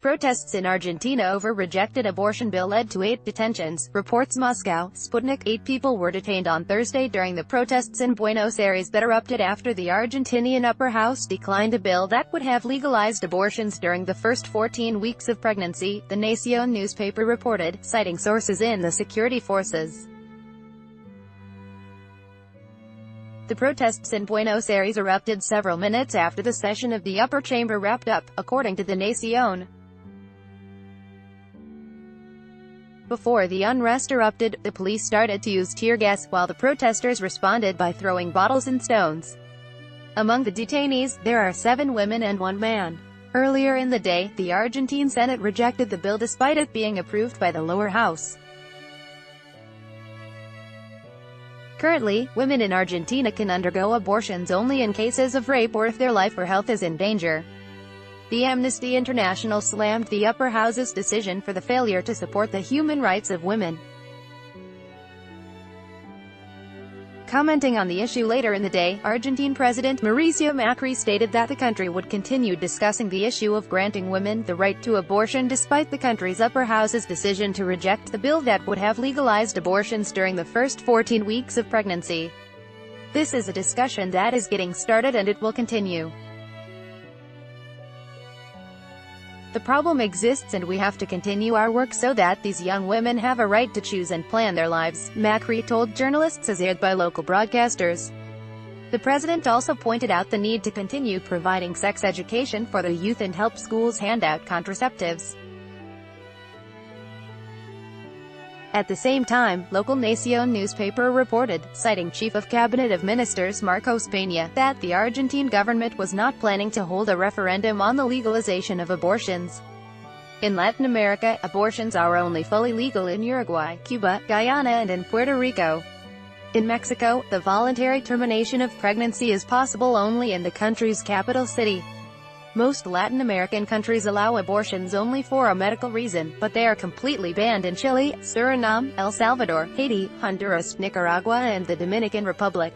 Protests in Argentina over rejected abortion bill led to 8 detentions, reports Moscow. Sputnik. 8 people were detained on Thursday during the protests in Buenos Aires that erupted after the Argentinian upper house declined a bill that would have legalized abortions during the first 14 weeks of pregnancy, the Nación newspaper reported, citing sources in the security forces. The protests in Buenos Aires erupted several minutes after the session of the upper chamber wrapped up, according to the Nación. Before the unrest erupted, the police started to use tear gas, while the protesters responded by throwing bottles and stones. Among the detainees, there are 7 women and 1 man. Earlier in the day, the Argentine Senate rejected the bill despite it being approved by the lower house. Currently, women in Argentina can undergo abortions only in cases of rape or if their life or health is in danger. The Amnesty International slammed the upper house's decision for the failure to support the human rights of women. Commenting on the issue later in the day, Argentine President Mauricio Macri stated that the country would continue discussing the issue of granting women the right to abortion despite the country's upper house's decision to reject the bill that would have legalized abortions during the first 14 weeks of pregnancy. "This is a discussion that is getting started and it will continue. The problem exists and we have to continue our work so that these young women have a right to choose and plan their lives," Macri told journalists as aired by local broadcasters. The president also pointed out the need to continue providing sex education for the youth and help schools hand out contraceptives. At the same time, local Nación newspaper reported, citing Chief of Cabinet of Ministers Marcos Peña, that the Argentine government was not planning to hold a referendum on the legalization of abortions. In Latin America, abortions are only fully legal in Uruguay, Cuba, Guyana and in Puerto Rico. In Mexico, the voluntary termination of pregnancy is possible only in the country's capital city. Most Latin American countries allow abortions only for a medical reason, but they are completely banned in Chile, Suriname, El Salvador, Haiti, Honduras, Nicaragua and the Dominican Republic.